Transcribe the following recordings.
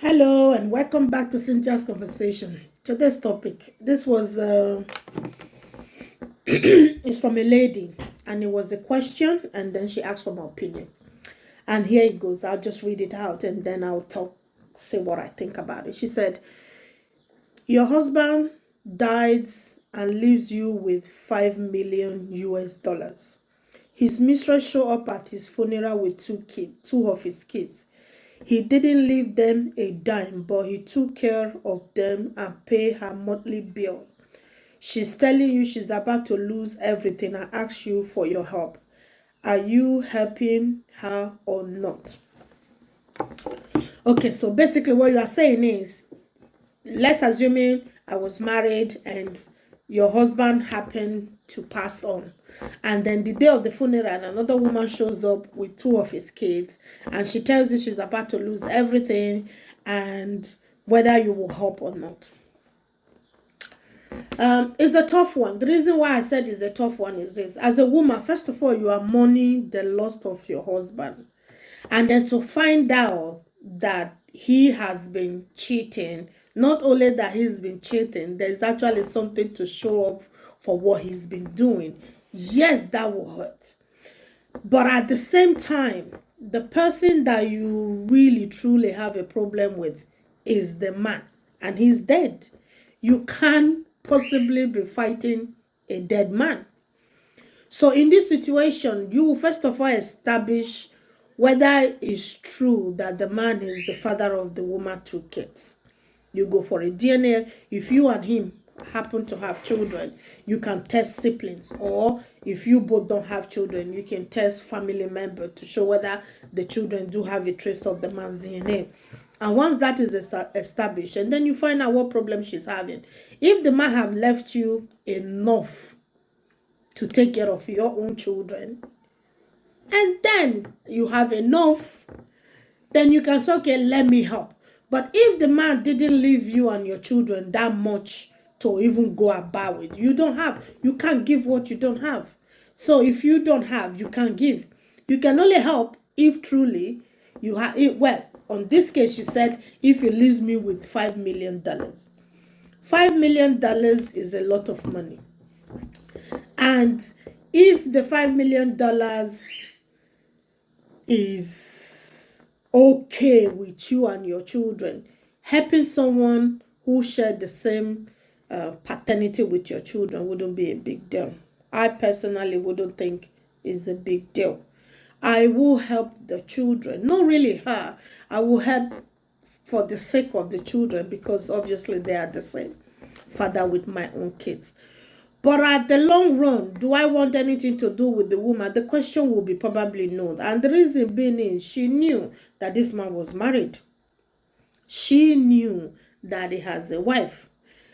Hello and welcome back to Cynthia's Conversation. Today's topic, this was is from a lady, and it was a question, and then she asked for my opinion. And here it goes. I'll just read it out, and then I'll say what I think about it. She said, "Your husband dies and leaves you with 5 million US dollars. His mistress show up at his funeral with two of his kids. He didn't leave them a dime, but he took care of them and paid her monthly bill. She's telling you she's about to lose everything and asks you for your help. Are you helping her or not?" Okay, so basically what you are saying is, let's assume I was married and your husband happened to pass on. And then the day of the funeral, another woman shows up with two of his kids, and she tells you she's about to lose everything and whether you will help or not. It's a tough one. The reason why I said it's a tough one is this. As a woman, first of all, you are mourning the loss of your husband. And then to find out that he has been cheating, not only that he's been cheating, there's actually something to show up for what he's been doing. Yes, that will hurt. But at the same time, the person that you really truly have a problem with is the man, and he's dead. You can't possibly be fighting a dead man. So in this situation, you will first of all establish whether it's true that the man is the father of the woman two kids. You go for a DNA. If you and him happen to have children, you can test siblings, or if you both don't have children, you can test family member to show whether the children do have a trace of the man's DNA. And once that is established, and then you find out what problem she's having. If the man have left you enough to take care of your own children, and then you have enough, then you can say, okay, let me help. But if the man didn't leave you and your children that much to even go about with, you can't give what you don't have. So if you don't have, you can't give. You can only help if truly you have it. Well, on this case, she said, if he leaves me with $5 million. $5 million is a lot of money. And if the $5 million is okay with you and your children, helping someone who shared the same paternity with your children wouldn't be a big deal. I personally wouldn't think it's a big deal. I will help the children, not really her. I will help for the sake of the children, because obviously they are the same father with my own kids. But at the long run, do I want anything to do with the woman? The question will be probably no. And the reason being is she knew that this man was married. She knew that he has a wife.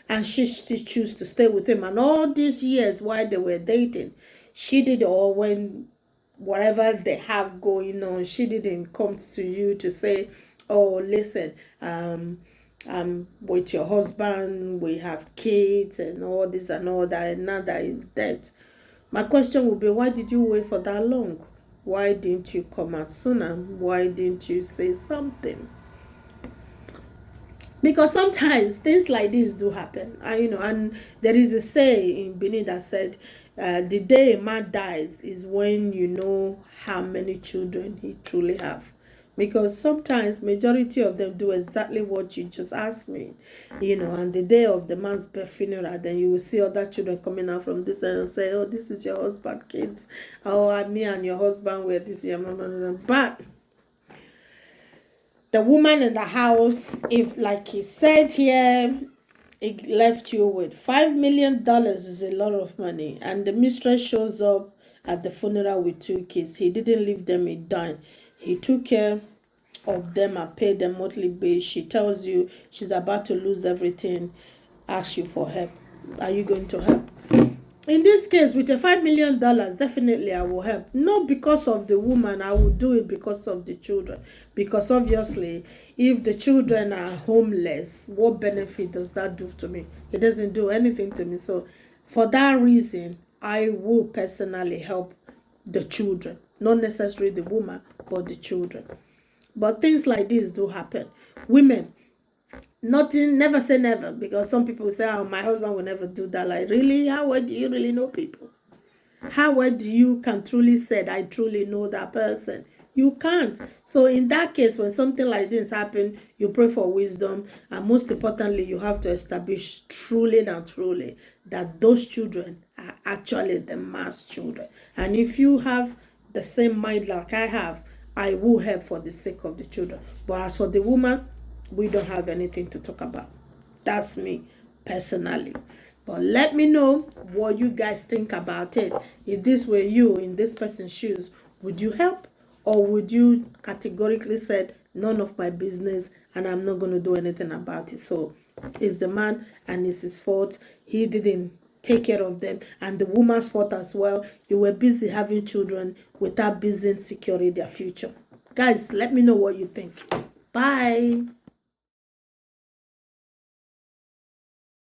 And she still chose to stay with him. And all these years while they were dating, she did all when whatever they have going on, she didn't come to you to say, oh, listen, with your husband, we have kids and all this and all that, and now that he's dead. My question would be, why did you wait for that long? Why didn't you come out sooner? Why didn't you say something? Because sometimes things like this do happen. And there is a say in Benin that said, the day a man dies is when you know how many children he truly have. Because sometimes majority of them do exactly what you just asked me, and the day of the man's funeral, then you will see other children coming out from this and say, oh, this is your husband, kids. Oh, me and your husband were this year. But the woman in the house, if like he said here, it left you with $5 million is a lot of money, and the mistress shows up at the funeral with two kids. He didn't leave them a dime. He took care of them and paid them monthly bill. She tells you she's about to lose everything, asks you for help. Are you going to help? In this case, with the $5 million, definitely I will help. Not because of the woman, I will do it because of the children. Because obviously, if the children are homeless, what benefit does that do to me? It doesn't do anything to me. So, for that reason, I will personally help the children. Not necessarily the woman, but the children. But things like this do happen. Women, Nothing, never say never, because some people say, oh, my husband will never do that. Like, really? How well do you really know people? How well do you can truly say, I truly know that person? You can't. So in that case, when something like this happen, you pray for wisdom, and most importantly, you have to establish truly and truly that those children are actually the man's children. And if you have the same mind like I have, I will help for the sake of the children. But as for the woman, we don't have anything to talk about. That's me personally. But let me know what you guys think about it. If this were you in this person's shoes, would you help? Or would you categorically say, none of my business and I'm not going to do anything about it? So it's the man and it's his fault. He didn't take care of them. And the woman's fault as well. You were busy having children without busy securing their future. Guys, let me know what you think. Bye.